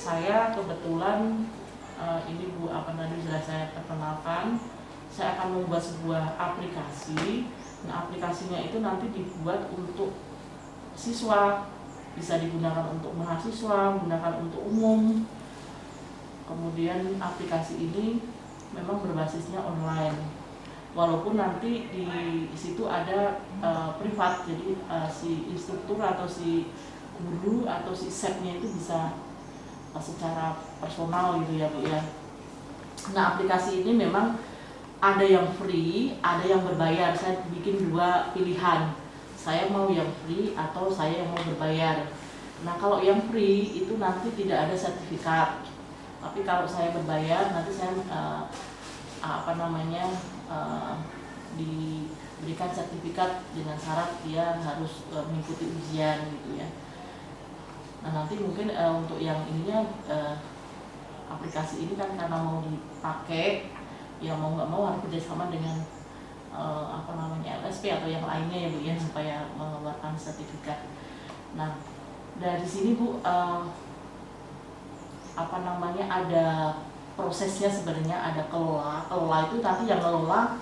saya kebetulan ini Bu, apa tadi sudah saya perkenalkan, saya akan membuat sebuah aplikasi. Nah, aplikasinya itu nanti dibuat untuk siswa, bisa digunakan untuk mahasiswa, digunakan untuk umum. Kemudian aplikasi ini memang berbasisnya online, walaupun nanti di situ ada privat, jadi si instruktur atau si guru atau si chefnya itu bisa secara personal gitu ya Bu ya. Nah, aplikasi ini memang ada yang free, ada yang berbayar. Saya bikin dua pilihan, saya mau yang free atau saya yang mau berbayar. Nah, kalau yang free itu nanti tidak ada sertifikat, tapi kalau saya berbayar nanti saya diberikan sertifikat dengan syarat dia harus mengikuti ujian gitu ya. Nah, nanti mungkin untuk yang ininya aplikasi ini kan karena mau dipakai, ya mau nggak mau harus kerjasama dengan LSP atau yang lainnya ya Bu ya, supaya mengeluarkan sertifikat. Nah, dari sini Bu ada prosesnya sebenarnya, ada kelola itu nanti yang ngelola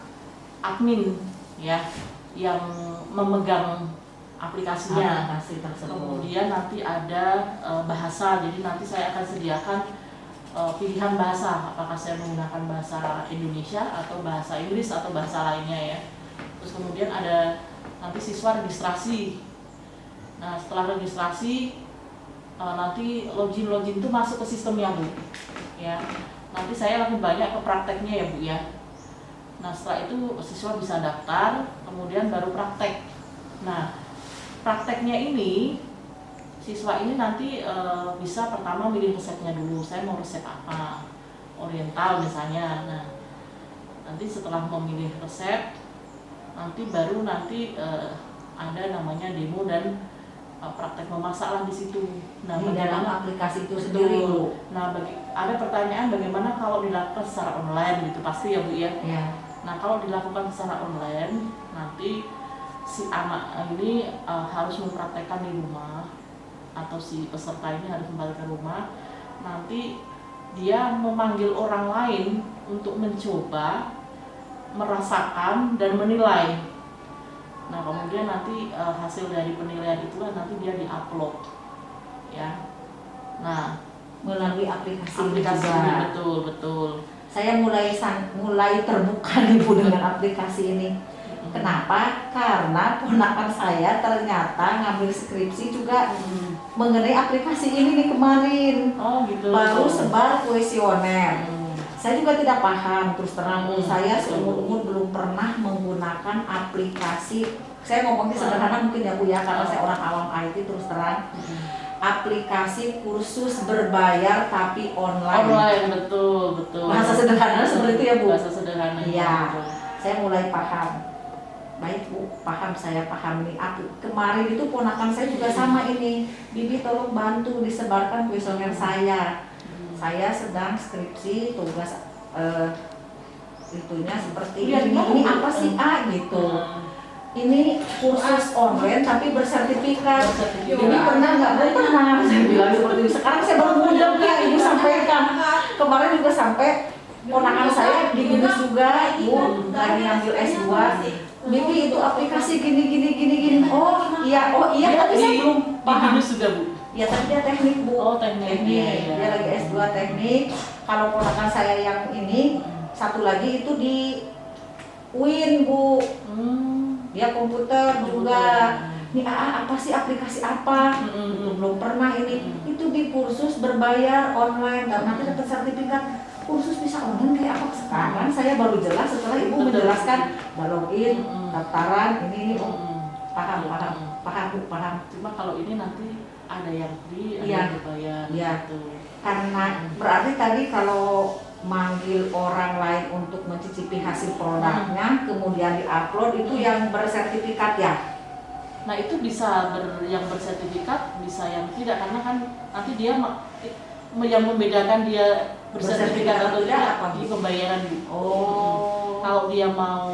admin ya, yang memegang aplikasinya. Kemudian nanti ada bahasa, jadi nanti saya akan sediakan pilihan bahasa, apakah saya menggunakan bahasa Indonesia atau bahasa Inggris atau bahasa lainnya ya. Terus kemudian ada nanti siswa registrasi. Nah, setelah registrasi nanti login itu masuk ke sistemnya Bu ya. Nanti saya lebih banyak ke prakteknya ya Bu ya. Nah, setelah itu siswa bisa daftar, kemudian baru praktek. Nah, prakteknya ini siswa ini nanti bisa pertama milih resepnya dulu. Saya mau resep apa? Oriental misalnya. Nah, nanti setelah memilih resep, nanti baru ada namanya demo dan praktek memasak lah di situ. Nah, di dalam aplikasi itu sendiri Bu. Nah, ada pertanyaan bagaimana kalau dilakukan secara online gitu, pasti ya Bu ya. Ya. Nah, kalau dilakukan secara online, nanti si anak ini harus mempraktekkan di rumah, atau si peserta ini harus kembali ke rumah. Nanti dia memanggil orang lain untuk mencoba, merasakan dan menilai. Nah, kemudian nanti hasil dari penilaian itulah nanti dia diupload ya. Nah, melalui aplikasi juga. Ini betul. Saya mulai terbuka nih Bu dengan aplikasi ini. Kenapa? Karena ponakan saya ternyata ngambil skripsi juga mengenai aplikasi ini nih kemarin. Oh gitu. Baru sebar kuesioner. Saya juga tidak paham, terus terang saya seumur-umur belum pernah menggunakan aplikasi. Saya ngomongnya sederhana mungkin ya Bu ya, karena saya orang awam IT terus terang. Aplikasi kursus berbayar tapi online. Online, betul. Bahasa sederhana seperti itu ya Bu? Bahasa sederhana. Iya, saya mulai paham. Baik Bu, saya paham nih. Kemarin itu ponakan saya juga sama ini. Bibi tolong bantu disebarkan kuesioner saya. Saya sedang skripsi tugas itunya seperti ini apa sih gitu. Ini kursus online tapi bersertifikat. Ini pernah nggak? Pernah. Saya bilang seperti itu. Sekarang saya baru mudah ya Ibu sampaikan. Kemarin juga sampai ponakan saya di BINUS juga, Bu, lagi ngambil S2. Bibi itu aplikasi gini. Oh iya, tapi saya belum paham. Di BINUS juga Bu? Ya, tapi dia teknik Bu. Oh, teknik. Dia lagi S2 teknik. Kalau ponakan saya yang ini, satu lagi itu di UIN Bu. Dia komputer juga. Ini apa sih aplikasi apa? Belum pernah ini. Itu di kursus berbayar online. Dan nanti dapat sertifikat. Kursus bisa online kayak apa sekarang? Saya baru jelas setelah Ibu menjelaskan. Login, daftaran, ini. Paham Bu. Cuma kalau ini nanti ada yang free, ada yang berbayar. Iya. Gitu. Karena berarti tadi kalau manggil orang lain untuk mencicipi hasil produknya, kemudian diupload itu yang bersertifikat ya? Nah, itu bisa yang bersertifikat, bisa yang tidak, karena kan nanti dia yang membedakan dia bersertifikat atau tidak di pembayaran. Kalau dia mau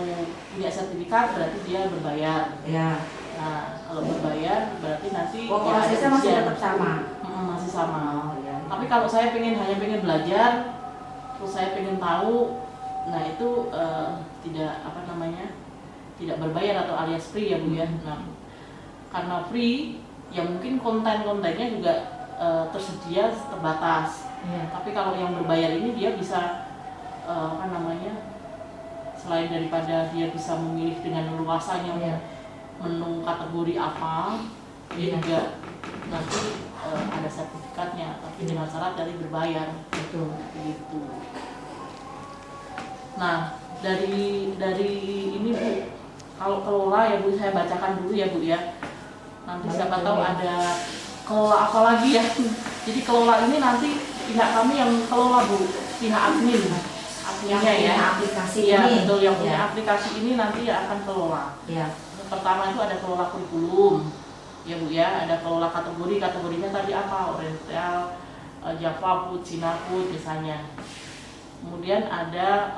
punya sertifikat berarti dia berbayar. Ya. Nah, kalau berbayar berarti nanti prosesnya masih tetap sama. Masih sama. Ya. Tapi kalau saya hanya pengen belajar, terus saya pengen tahu, nah itu tidak tidak berbayar atau alias free ya Bu ya. Nah, karena free ya mungkin konten-kontennya juga tersedia terbatas. Tapi kalau yang berbayar ini dia bisa selain daripada dia bisa memilih dengan leluasanya menu kategori apa, dia juga nanti ada sertifikatnya, tapi dengan syarat dari berbayar. Betul. Gitu. Nah, dari ini Bu, kalau kelola ya Bu, saya bacakan dulu ya Bu ya. Nanti siapa tahu ada kelola apa lagi ya. Jadi kelola ini nanti pihak kami yang kelola Bu, pihak admin. Adminnya ya. Aplikasi ya, ini. Betul, yang punya aplikasi ini nanti akan kelola. Pertama itu ada kelola kurikulum. Ya Bu ya, ada kelola kategorinya tadi apa? Oriental, Java Food, Cina Food misalnya. Kemudian ada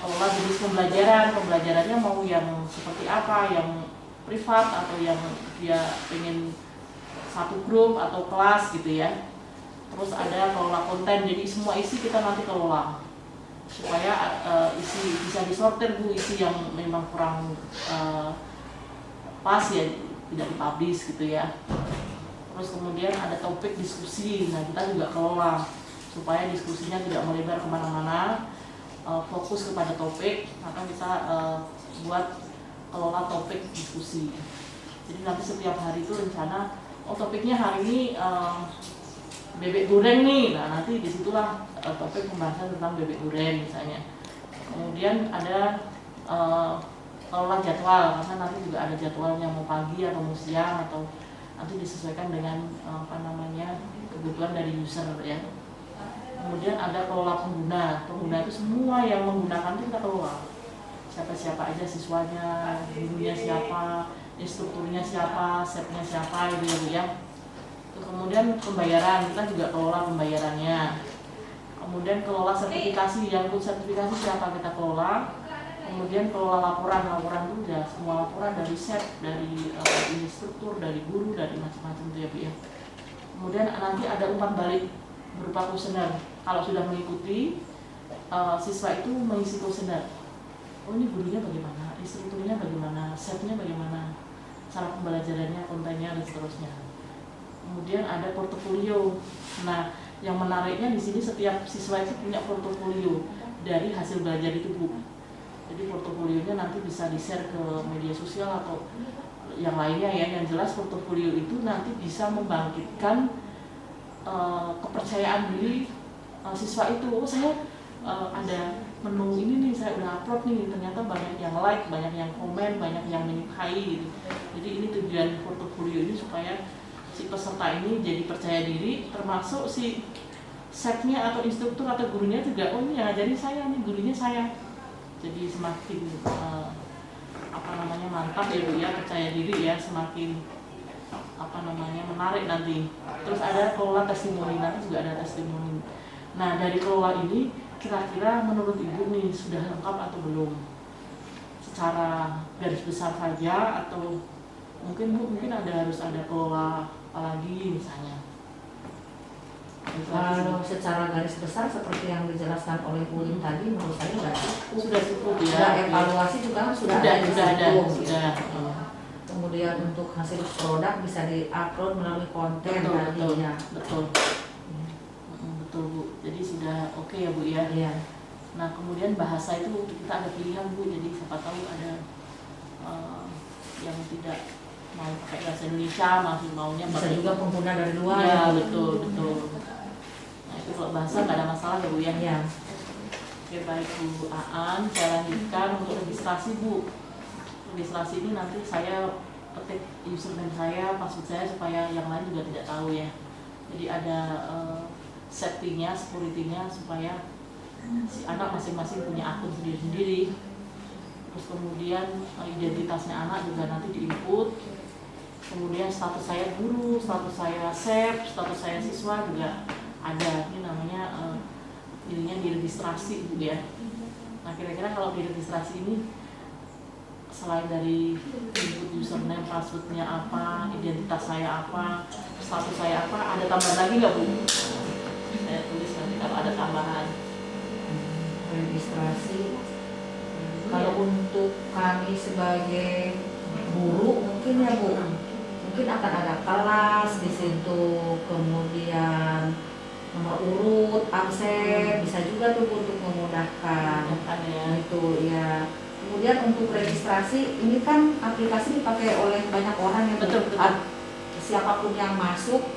kelola jenis pembelajarannya mau yang seperti apa, yang privat atau yang dia pengen satu grup atau kelas gitu ya. Terus ada kelola konten, jadi semua isi kita nanti kelola supaya isi bisa disortir Bu, isi yang memang kurang pas ya tidak dipublish gitu ya. Terus kemudian ada topik diskusi, nah kita juga kelola supaya diskusinya tidak melebar kemana-mana, fokus kepada topik, maka kita buat kelola topik diskusi. Jadi nanti setiap hari itu rencana, topiknya hari ini bebek goreng nih, nah nanti disitulah topik pembahasan tentang bebek goreng misalnya. Kemudian ada kelola jadwal, karena nanti juga ada jadwalnya mau pagi atau mau siang atau nanti disesuaikan dengan kebutuhan dari user ya. Kemudian ada kelola pengguna itu semua yang menggunakan itu kita kelola. Siapa-siapa aja siswanya, gurunya siapa, instrukturnya siapa, setnya siapa gitu ya. Kemudian pembayaran, kita juga kelola pembayarannya. Kemudian kelola sertifikasi, yang untuk sertifikasi siapa kita kelola. Kemudian kelola laporan itu ya semua laporan dari set, dari instruktur, dari guru, dari macam-macam itu ya Bu ya. Kemudian nanti ada umpan balik berupa kuesioner. Kalau sudah mengikuti, siswa itu mengisi kuesioner. Oh ini gurunya bagaimana, instrukturnya bagaimana, setnya bagaimana, cara pembelajarannya, kontennya dan seterusnya. Kemudian ada portofolio. Nah, yang menariknya di sini setiap siswa itu punya portofolio dari hasil belajar itu Bu. Jadi portofolionya nanti bisa di-share ke media sosial atau yang lainnya ya. Yang jelas portofolio itu nanti bisa membangkitkan kepercayaan diri siswa itu. Oh saya ada menu ini nih, saya udah upload nih, ternyata banyak yang like, banyak yang komen, banyak yang menyukai gitu. Jadi ini tujuan portofolio ini supaya si peserta ini jadi percaya diri, termasuk si setnya atau instruktur atau gurunya juga, oh ini yang ngajarin saya nih, gurunya saya. Jadi semakin mantap ya Bu ya, percaya diri ya, semakin menarik nanti. Terus ada kelola testimoni, nanti juga ada testimoni. Nah dari kelola ini kira-kira menurut Ibu nih sudah lengkap atau belum? Secara garis besar saja atau mungkin harus ada kelola apalagi misalnya. Kalau secara garis besar seperti yang dijelaskan oleh Bu Lin tadi, menurut saya sudah cukup ya. Sudah evaluasi juga kan sudah ada. Kemudian untuk hasil produk bisa diupload melalui konten tadinya. Betul Bu. Jadi sudah oke ya Bu ya. Iya. Nah kemudian bahasa itu kita ada pilihan Bu. Jadi siapa tahu ada yang tidak mau pakai bahasa Indonesia, maunya bisa juga pengguna dari luar. Ya betul. Nah itu kalau bahasa nggak ada masalah ya Bu ya. Iya. Oke baik Bu Aan, saya lanjutkan untuk registrasi Bu. Registrasi ini nanti saya ketik username saya, password saya supaya yang lain juga tidak tahu ya. Jadi ada settingnya, security-nya supaya si anak masing-masing punya akun sendiri-sendiri. Terus kemudian identitasnya anak juga nanti diinput. Kemudian status saya guru, status saya chef, status saya siswa juga ada. Ini namanya ininya diregistrasi gitu ya. Nah kira-kira kalau diregistrasi ini selain dari input username, passwordnya apa, identitas saya apa, status saya apa, ada tambahan lagi nggak Bu? Saya tulis nanti kalau ada tambahan. Registrasi. Kalau untuk kami sebagai guru mungkin ya Bu, mungkin akan ada kelas di situ, kemudian nomor urut, absen, bisa juga tuh untuk memudahkan. Itu ya. Kemudian untuk registrasi, ini kan aplikasi dipakai oleh banyak orang ya Bu. Betul. Siapapun yang masuk,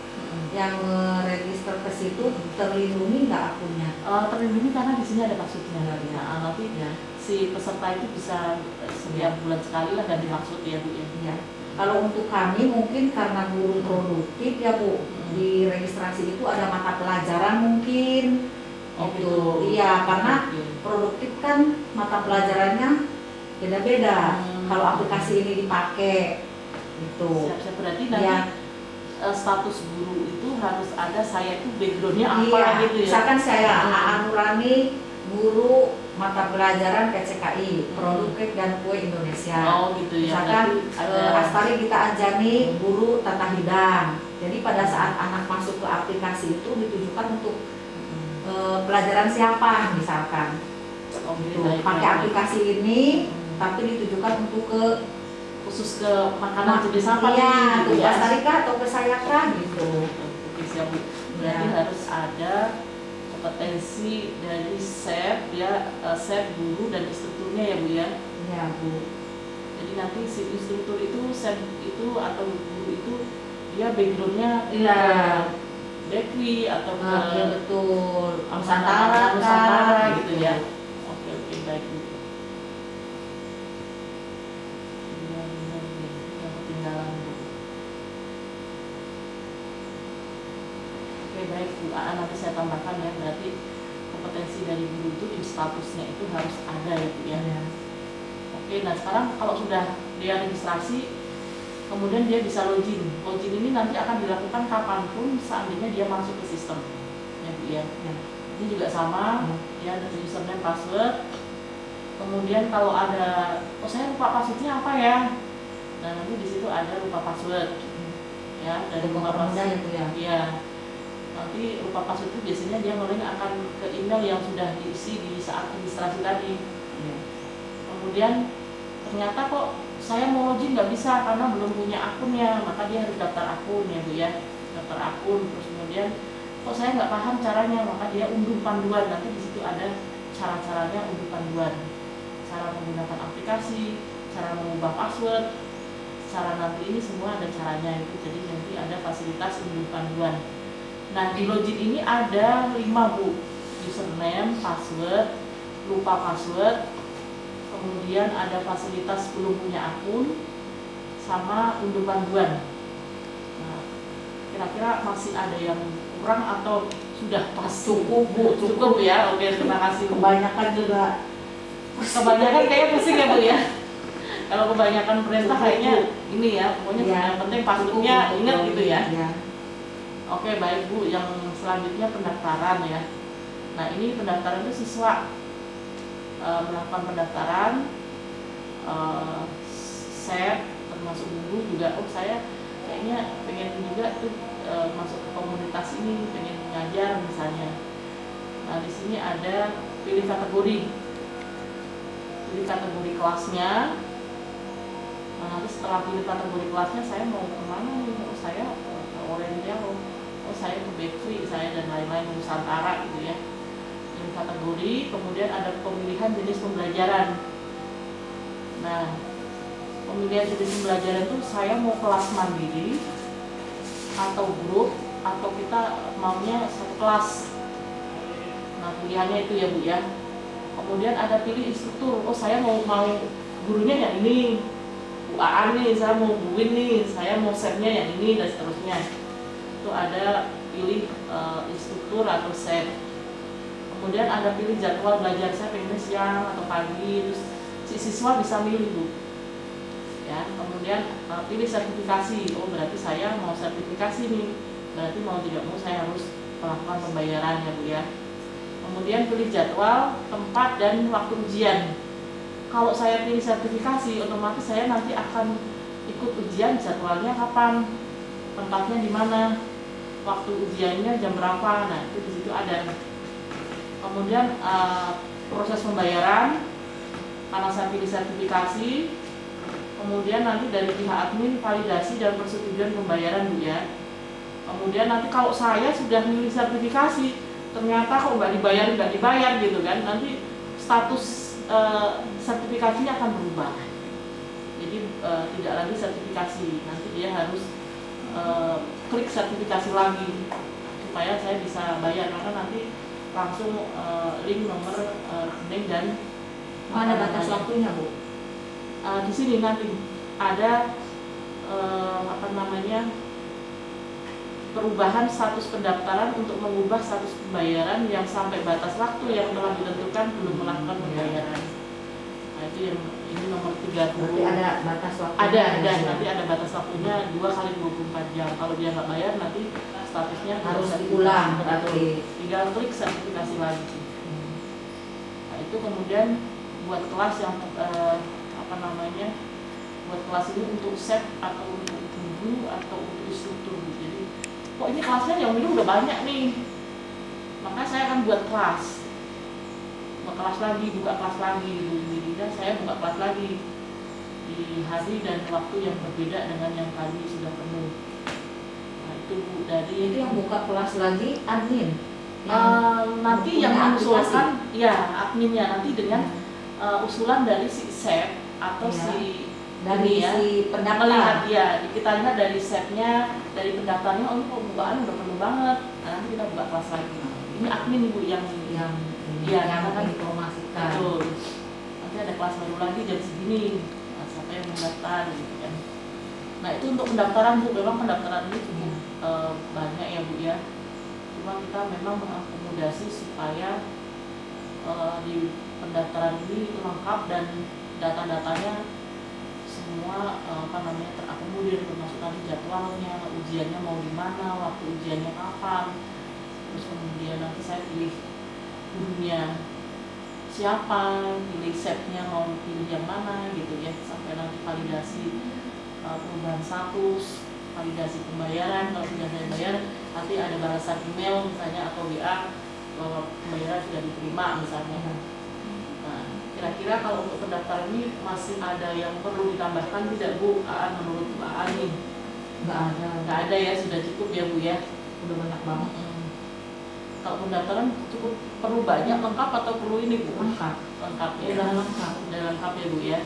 yang register ke situ, terlindungi nggak akunnya? Terlindungi karena di sini ada passwordnya. Nah, nanti Ya. si peserta itu bisa setiap bulan sekali lah ganti password ya Bu ya. Ya. Kalau untuk kami mungkin karena guru produktif ya Bu, di registrasi itu ada mata pelajaran mungkin. Itu iya, karena produktif kan mata pelajarannya beda-beda. Kalau aplikasi ini dipakai itu. Siap-siap, berarti nanti Ya. Status guru itu harus ada saya itu backgroundnya apa Iya, gitu ya. misalkan saya Nurani, guru mata pelajaran PCKI, produk kek dan kue Indonesia. Oh gitu ya. Misalkan Astari kita Anjani, guru tata hidang. Jadi pada saat anak masuk ke aplikasi itu ditujukan untuk pelajaran siapa misalkan. gitu. Pakai aplikasi ini, tapi ditujukan untuk ke khusus ke makanan jenis apa iya, gitu ke ya. Astari kah atau ke saya kah gitu. Oke, siap Bu. Berarti harus ada kompetensi dari chef ya, chef, guru dan instrukturnya ya Bu ya. Iya Bu. Jadi nanti si instruktur itu, chef itu atau guru itu dia backgroundnya Iya. bakery atau ke Iya betul. Nusantara gitu ya. Oke baik Bu. Yang ketinggalan Bu. Oke baik Bu, nanti saya tambahkan ya, berarti kompetensi dari guru itu di statusnya itu harus ada ya Bu ya. Oke, nah sekarang kalau sudah dia registrasi, kemudian dia bisa login. Login ini nanti akan dilakukan kapanpun seandainya dia masuk ke sistem ya Bu ya. Ini juga sama ya, ada username, password. Kemudian kalau ada, saya lupa passwordnya apa ya, nah nanti di situ ada lupa password ya, dari lupa password ya. Nanti lupa password itu biasanya dia nge-link akan ke email yang sudah diisi di saat registrasi tadi. Kemudian ternyata kok saya mau login nggak bisa karena belum punya akunnya, maka dia harus daftar akun ya Bu ya, daftar akun. Terus kemudian kok saya nggak paham caranya, maka dia unduh panduan. Nanti di situ ada cara-caranya, unduh panduan, cara menggunakan aplikasi, cara mengubah password, cara nanti ini semua ada caranya itu. Jadi nanti ada fasilitas unduh panduan. Nah di login ini ada 5 Bu, username, password, lupa password, kemudian ada fasilitas belum punya akun, sama unduh panduan. Nah, kira-kira masih ada yang kurang atau sudah pas? Cukup Bu, Cukup ya, oke terima kasih Bu. Kebanyakan juga. Kebanyakan kayaknya pusing ya Bu ya. Kalau kebanyakan perintah kayaknya ini ya, pokoknya yang penting passwordnya ingat gitu ya. Oke baik Bu, yang selanjutnya pendaftaran ya. Nah ini pendaftaran itu siswa melakukan pendaftaran, chef termasuk guru juga. Oh saya kayaknya pengen juga tuh masuk ke komunitas ini, pengen mengajar misalnya. Nah di sini ada pilih kategori kelasnya. Nah nanti setelah pilih kategori kelasnya saya mau kemana nih? Oh saya oriental, oh saya ke bakery, saya dan lain-lain, Nusantara gitu ya. Pilih kategori, kemudian ada pemilihan jenis pembelajaran. Nah pemilihan jenis pembelajaran itu saya mau kelas mandiri atau grup, atau kita maunya satu kelas. Nah pilihannya itu ya Bu ya. Kemudian ada pilih instruktur, oh saya mau gurunya yang ini, Bu Aan nih, saya mau Bu Win nih, saya mau chefnya yang ini, dan seterusnya. Itu ada pilih instruktur atau chef. Kemudian ada pilih jadwal belajar, saya pengennya siang atau pagi, terus si siswa bisa milih Bu ya. Kemudian pilih sertifikasi, oh berarti saya mau sertifikasi nih, berarti mau tidak mau saya harus melakukan pembayaran ya Bu ya. Kemudian pilih jadwal, tempat, dan waktu ujian. kalau saya pilih sertifikasi, otomatis saya nanti akan ikut ujian, jadwalnya kapan, tempatnya di mana, waktu ujiannya jam berapa. Nah itu di situ ada. Kemudian proses pembayaran, karena saya pilih sertifikasi, kemudian nanti dari pihak admin validasi dan persetujuan pembayaran Bu ya. Kemudian nanti kalau saya sudah milih sertifikasi, ternyata kok nggak dibayar gitu kan, nanti status sertifikasinya akan berubah. Jadi tidak lagi sertifikasi, nanti dia harus klik sertifikasi lagi supaya saya bisa bayar, karena nanti langsung link nomor rekening dan ada batas waktunya Bu? Di sini nanti ada perubahan status pendaftaran untuk mengubah status pembayaran yang sampai batas waktu yang telah ditentukan belum melakukan pembayaran. Nah itu yang ini nomor 30. Berarti ada batas waktunya? Ada, nanti ada batas waktunya 2 kali 24 jam. Kalau dia nggak bayar nanti statusnya harus diulang. Tinggal klik sertifikasi lagi. Nah itu kemudian buat kelas yang buat kelas ini untuk set atau untuk guru atau untuk instruktur. Jadi kok ini kelasnya yang ini udah banyak nih, maka saya akan buat kelas lagi, buka kelas lagi gitu. Dan saya buka kelas lagi di hari dan waktu yang berbeda dengan yang tadi sudah penuh. Nah itu dari itu yang buka kelas lagi admin. Nanti yang mengusulkan ya adminnya nanti dengan usulan dari si set atau si dari ya, si pendaftar. Melihat ya, kita lihat dari setnya, dari pendaftarnya, oh ini kok bukaan udah penuh banget. Nah, nanti kita buka kelas lagi. Ini admin Ibu yang informasikan. Betul. Nanti ada kelas baru lagi jam segini. Nah, siapa yang mendaftar gitu kan. Nah, itu untuk pendaftaran Bu, memang pendaftaran ini cukup banyak ya Bu ya. Cuma kita memang mengakomodasi supaya di pendaftaran ini lengkap dan data-datanya semua terakomodir, termasuk nanti jadwalnya, ujiannya mau di mana, waktu ujiannya kapan, terus kemudian nanti saya pilih gurunya siapa, pilih setnya mau pilih yang mana gitu ya, sampai nanti validasi perubahan status, validasi pembayaran. Kalau sudah saya bayar nanti ada balasan email misalnya atau WA bahwa pembayaran sudah diterima misalnya. Kira-kira kalau untuk pendaftaran ini masih ada yang perlu ditambahkan tidak Bu? Menurut Mbak Ani? Nggak ada ya, sudah cukup ya Bu ya? Udah banyak banget. Kalau pendaftaran cukup perlu banyak, lengkap atau perlu ini Bu? Lengkap ya? Udah lengkap Ya Bu ya?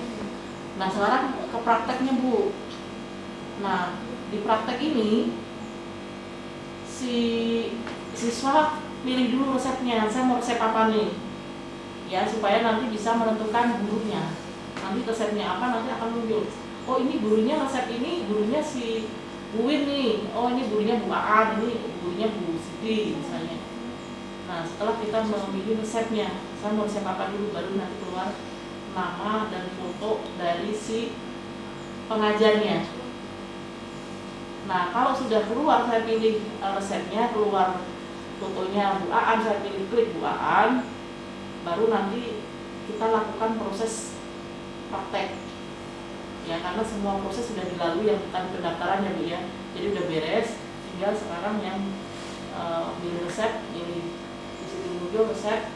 Nah sekarang ke prakteknya Bu. Nah di praktek ini si siswa pilih dulu resepnya, saya mau resep apa nih? Ya supaya nanti bisa menentukan gurunya. Nanti resepnya apa nanti akan muncul. Oh ini gurunya resep ini gurunya si Bu Win nih. Oh ini gurunya Bu Aan, ini gurunya Bu Siti misalnya. Nah setelah kita memilih resepnya, saya mau resep apa dulu, baru nanti keluar nama dan foto dari si pengajarnya. Nah kalau sudah keluar, saya pilih resepnya, keluar fotonya Bu Aan, saya pilih klik Bu Aan, baru nanti kita lakukan proses praktek ya, karena semua proses sudah dilalui yang tadi pendaftaran ya Bu ya, jadi udah beres, tinggal sekarang yang pilih resep, pilih di situ muncul resep,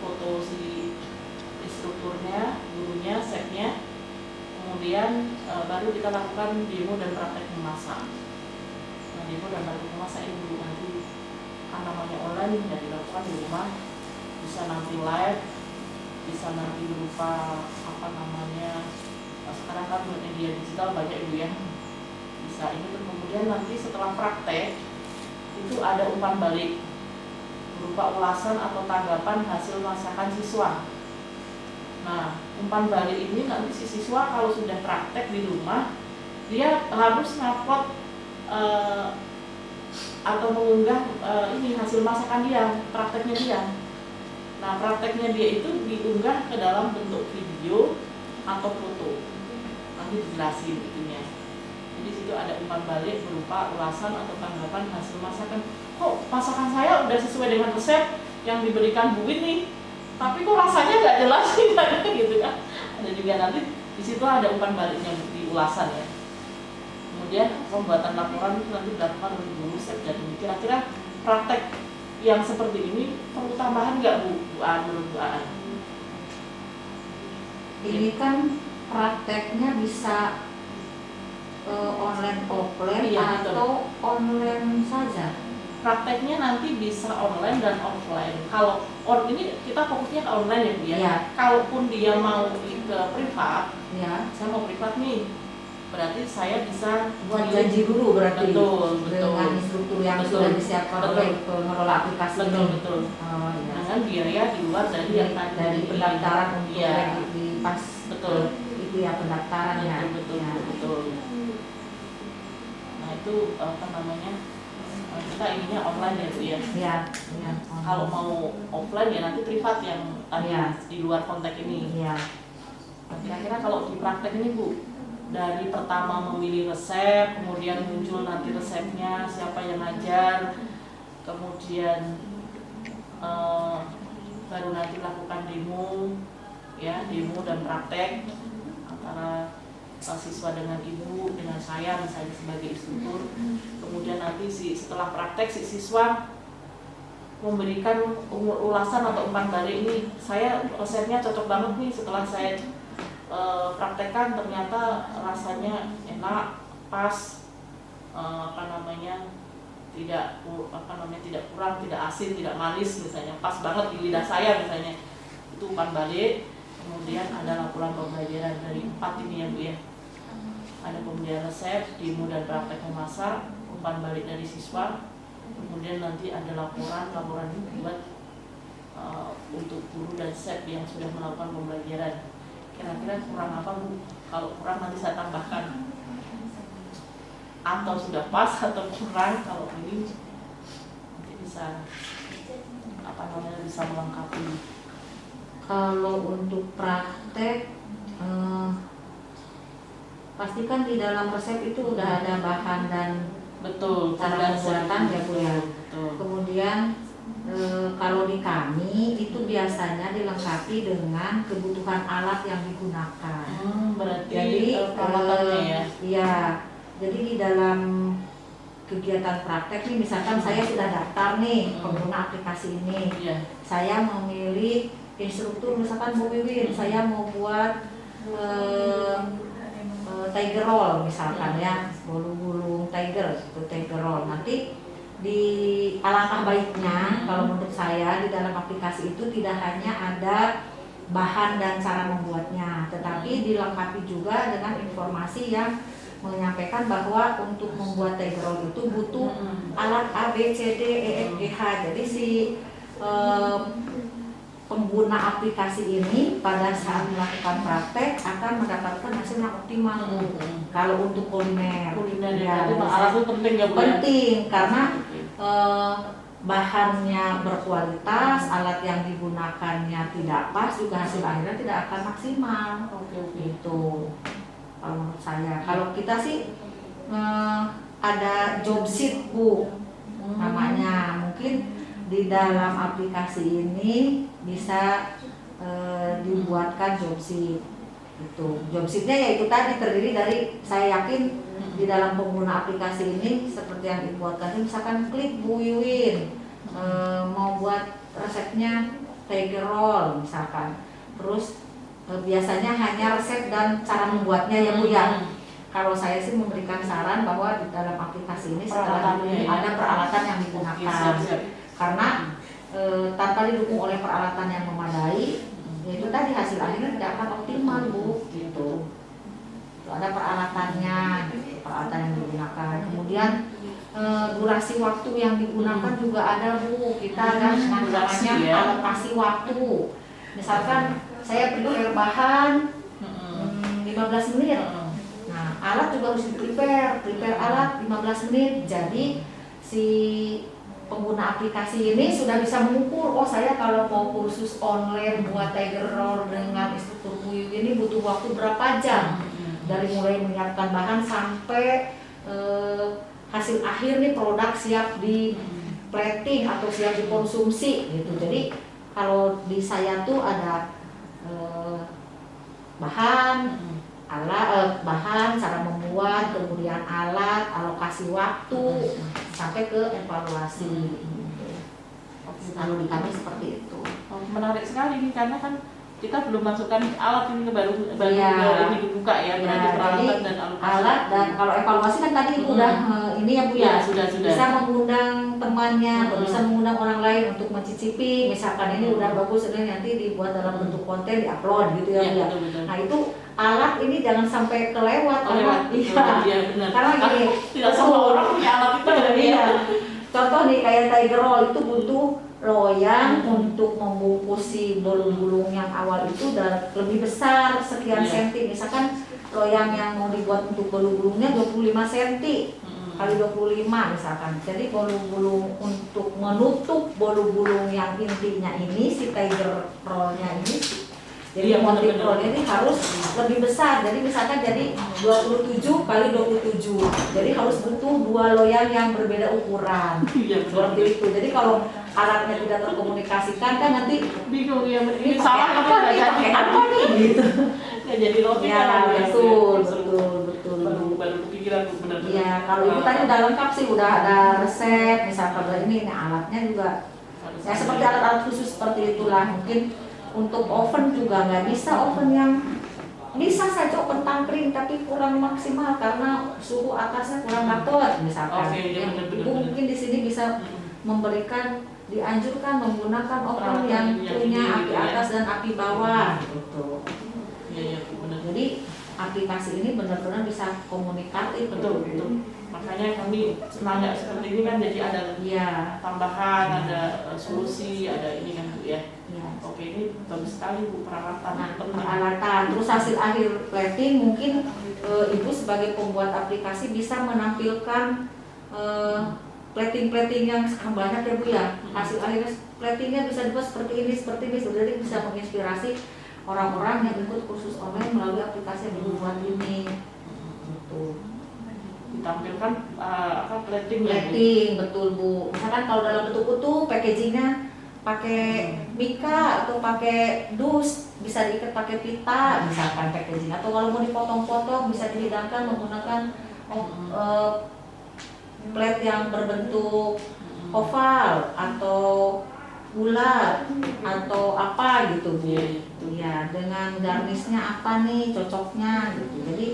foto si instrukturnya, gurunya, setnya, kemudian baru kita lakukan demo dan praktek memasak. Nah demo dan praktek memasak ini dulu nanti kan namanya online ya, dilakukan di rumah, bisa nanti live, bisa nanti berupa sekarang kan media digital banyak Ibu ya, bisa ini. Terus kemudian nanti setelah praktek itu ada umpan balik berupa ulasan atau tanggapan hasil masakan siswa. Nah umpan balik ini nanti si siswa kalau sudah praktek di rumah, dia harus ngupload atau mengunggah ini hasil masakan dia, prakteknya dia. Nah prakteknya dia itu diunggah ke dalam bentuk video atau foto, nanti dijelasin itunya. Jadi situ ada umpan balik berupa ulasan atau tanggapan hasil masakan. Kok masakan saya udah sesuai dengan resep yang diberikan Bu Win nih, tapi kok rasanya nggak jelas gitu kan? Ada juga nanti di situ ada umpan baliknya di ulasan ya. Kemudian pembuatan laporan itu nanti dilakukan oleh guru set dan ini. Kira-kira praktek yang seperti ini perlu tambahan nggak Bu Aan, menurut Bu Aan? Ini kan prakteknya bisa online offline Iya, atau online saja. Prakteknya nanti bisa online dan offline. Kalau ini kita fokusnya ke online ya Bu ya. Iya. Kalaupun dia mau ke privat, Ya, saya mau privat nih, berarti saya bisa buat janji dulu berarti. Betul, Dengan instruktur yang betul, sudah disiapkan betul, oleh pengelola aplikasi betul ini. betul. Oh, iya. Dengan biaya di luar dari yang tadi Dari pendaftaran untuk Iya. di pas Betul. itu ya pendaftarannya. Betul Ya. betul. Nah itu apa namanya? Kita ininya online ya Bu ya. Iya, iya. Kalau mau offline ya nanti privat yang tadi Iya. di luar konteks ini. Iya. Nah, kira-kira kalau di praktek ini Bu, dari pertama memilih resep, kemudian muncul nanti resepnya, siapa yang ngajar, kemudian baru nanti lakukan demo, ya demo dan praktek antara siswa dengan ibu, dengan saya misalnya sebagai instruktur. Kemudian nanti setelah praktek si siswa memberikan ulasan atau umpan balik ini, saya resepnya cocok banget nih setelah saya praktekkan ternyata rasanya enak, pas, tidak kurang, tidak asin, tidak manis misalnya, pas banget di lidah saya misalnya. Itu umpan balik. Kemudian ada laporan pembelajaran dari 4 ini ya Bu ya. Ada pembelajaran resep, demo dan praktek memasak, umpan balik dari siswa. Kemudian nanti ada laporan dibuat untuk guru dan set yang sudah melakukan pembelajaran. Kira-kira kurang apa Bu? Kalau kurang nanti saya tambahkan. Atau sudah pas atau kurang, kalau ini nanti bisa bisa melengkapi. Kalau untuk praktek, pastikan di dalam resep itu udah ada bahan dan Betul, cara pembuatan ya Bu ya. Betul. Kemudian kalau di kami itu biasanya dilengkapi dengan kebutuhan alat yang digunakan. Berarti Jadi peralatannya ya. Iya. Jadi di dalam kegiatan praktek nih, misalkan saya sudah daftar nih pengguna aplikasi ini. Iya. Saya memilih instruktur, misalkan Bu Wiwin, saya mau buat tiger roll misalkan ya, bulu-bulu tiger itu tiger roll. Nanti di alangkah baiknya kalau menurut saya di dalam aplikasi itu tidak hanya ada bahan dan cara membuatnya, tetapi dilengkapi juga dengan informasi yang menyampaikan bahwa untuk membuat tiger roll itu butuh alat A, B, C, D, E, F, G, H. Jadi si pengguna aplikasi ini pada saat melakukan praktek akan mendapatkan hasil yang optimal. Kalau untuk kuliner ya, alat itu penting ya Bu? Penting karena bahannya berkualitas, alat yang digunakannya tidak pas, juga hasil akhirnya tidak akan maksimal. Gitu. Kalau menurut saya, kalau kita sih ada job sheet Bu, namanya. Mungkin di dalam aplikasi ini bisa dibuatkan job sheet. Itu job sheetnya yaitu tadi terdiri dari, saya yakin di dalam pengguna aplikasi ini seperti yang dibuatkan, misalkan klik Bu Wiwin mau buat resepnya tiger roll misalkan, terus biasanya hanya resep dan cara membuatnya ya Bu ya. Kalau saya sih memberikan saran bahwa di dalam aplikasi ini setelah ini ada peralatan yang digunakan. Karena tanpa didukung oleh peralatan yang memadai, yaitu tadi hasil akhirnya tidak akan optimal Bu. Gitu. Ada peralatannya, gitu, peralatan yang digunakan. Kemudian durasi waktu yang digunakan juga ada Bu. Kita ada namanya alokasi waktu. Misalkan saya prepare bahan 15 menit. Nah, alat juga harus prepare alat 15 menit. Jadi si pengguna aplikasi ini sudah bisa mengukur, oh saya kalau mau kursus online buat tiger roll dengan instruktur Bu Wiwin ini butuh waktu berapa jam, dari mulai menyiapkan bahan sampai hasil akhir nih produk siap di plating atau siap dikonsumsi gitu. Jadi kalau di saya tuh ada bahan, bahan, cara membuat, kemudian alat, alokasi waktu, sampai ke evaluasi. Kalau di kami seperti itu. Menarik sekali nih, karena kan kita belum masukkan alat ini baru Ya. ini dibuka ya, berarti peralatan dan alokasi. Alat dan kalau evaluasi kan tadi itu udah ini ya Bu ya, sudah. bisa mengundang temannya, atau bisa mengundang orang lain untuk mencicipi, misalkan ini udah bagus, ini nanti dibuat dalam bentuk konten, diupload gitu ya Bu ya. Betul. Nah itu alat ini jangan sampai kelewat, Iya benar. Karena gini, tidak semua orang punya alat itu iya. Contoh nih kayak tiger roll itu butuh loyang untuk membungkus si bolu-bulung yang awal itu dan lebih besar sekian senti. Misalkan loyang yang mau dibuat untuk bolu-bulungnya 25 senti kali 25 misalkan. Jadi bolu-bulung untuk menutup bolu-bulung yang intinya ini si tiger rollnya ini. Jadi motif rollnya ini harus lebih besar. Jadi misalkan jadi 27 kali 27. Jadi harus butuh 2 loyang yang berbeda ukuran. Seperti itu. Jadi kalau alatnya tidak terkomunikasikan kan nanti bingung ya, ini salah apa nih, pakai apa nih gitu. Ya jadi roti Ya betul. baru kepikiran benar. Iya, kalau itu tadi udah lengkap sih, udah ada resep, misalkan ini alatnya juga. Ya seperti alat-alat khusus seperti itulah. Mungkin untuk oven juga nggak bisa oven yang bisa saja oven tangkring tapi kurang maksimal karena suhu atasnya kurang dapat misalkan. Ibu mungkin di sini bisa memberikan, dianjurkan menggunakan oven yang punya api atas dan api bawah gitu. Iya benar. Jadi aplikasi ini benar-benar bisa komunikatif. Betul. Makanya kami nanya seperti ini kan, jadi ada tambahan, ada solusi, ada ini kan Bu ya. Oke, ini bagus sekali Bu, peralatan. Terus hasil akhir plating mungkin Ibu sebagai pembuat aplikasi bisa menampilkan plating yang sekarang banyak ya Bu ya. Hasil akhirnya platingnya bisa dibuat seperti ini. Jadi bisa menginspirasi orang-orang yang ikut kursus online melalui aplikasi yang dibuat ini. Gitu. Ditampilkan plating ya Bu? Betul Bu. Misalkan kalau dalam bentuk utuh packagingnya pakai mika atau pakai dus, bisa diikat pakai pita misalkan packaging, atau kalau mau dipotong-potong bisa dihidangkan menggunakan plate yang berbentuk oval atau bulat atau apa gitu Bu. Ya, dengan garnisnya apa nih cocoknya gitu. Jadi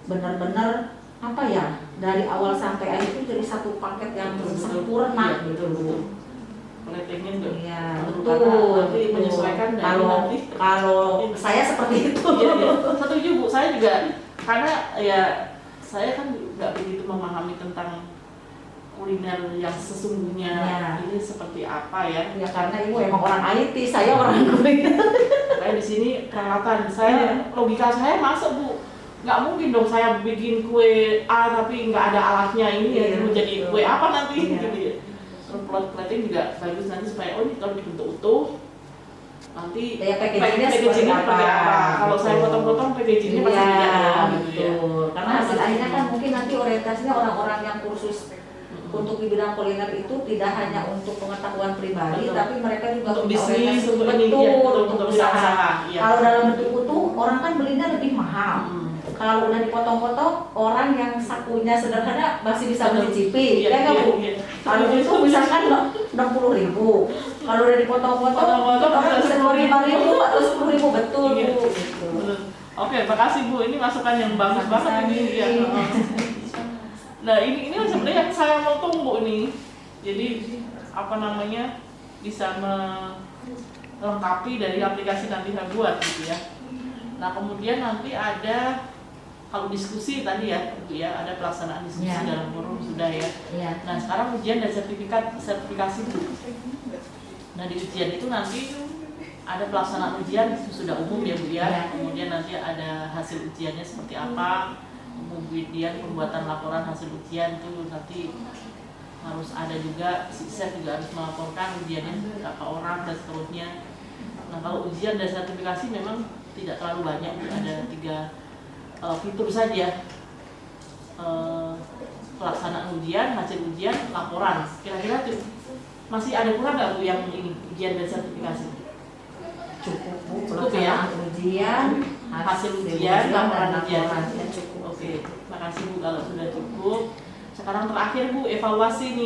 benar-benar apa ya, dari awal sampai akhir itu jadi satu paket yang sempurna gitu Bu. Platingnya enggak? Iya, betul. Nanti menyesuaikan kalau saya seperti itu. Iya. Setuju Bu, saya juga, karena ya saya kan nggak begitu memahami tentang kuliner yang sesungguhnya ini seperti apa ya. Ya karena Ibu emang orang IT, saya orang kuliner. Kayak di sini peralatan saya, logika saya masuk Bu, nggak mungkin dong saya bikin kue A tapi nggak ada alatnya ini jadi kue apa nanti gitu ya. Terus plating juga bagus nanti supaya ini kalau dibentuk utuh nanti packagingnya seperti apa. Kalau saya potong-potong packagingnya pasti tidak ada gitu ya. Karena hasil akhirnya kan mungkin nanti orientasinya orang-orang yang kursus untuk di bidang kuliner itu tidak hanya untuk pengetahuan pribadi, tapi mereka juga untuk punya bisnis, untuk usaha. Ya. Kalau dalam bentuk utuh orang kan belinya lebih mahal. Kalau udah dipotong-potong, orang yang sakunya sederhana masih bisa mencicipi, ya nggak Bu? Kalau itu misalkan 60.000, kalau udah dipotong-potong, orang bisa 25.000 atau 10.000, betul Bu. Oke, makasih Bu. Ini masukan yang bagus banget ini. Ya. Nah ini sebenarnya yang saya mau tunggu nih. Jadi bisa melengkapi dari aplikasi nanti saya buat gitu ya. Nah kemudian nanti ada, kalau diskusi tadi ya, ada pelaksanaan diskusi dalam forum sudah ya. Nah sekarang ujian dan sertifikasi. Nah di ujian itu nanti ada pelaksanaan ujian sudah umum ya Bu ya. Kemudian nanti ada hasil ujiannya seperti apa. Kemudian pembuatan laporan hasil ujian itu nanti harus ada juga, si chef juga harus melaporkan ujiannya berapa orang dan seterusnya. Nah kalau ujian dan sertifikasi memang tidak terlalu banyak, ada 3 fitur saja. Pelaksanaan ujian, hasil ujian, laporan. Kira-kira masih ada kurang nggak Bu yang ini ujian dan sertifikasi? Cukup Bu, Cukup ya. Ujian, hasil ujian, laporan ujian. laporannya cukup. Oke, makasih Bu kalau sudah cukup. Sekarang terakhir Bu, evaluasi nih.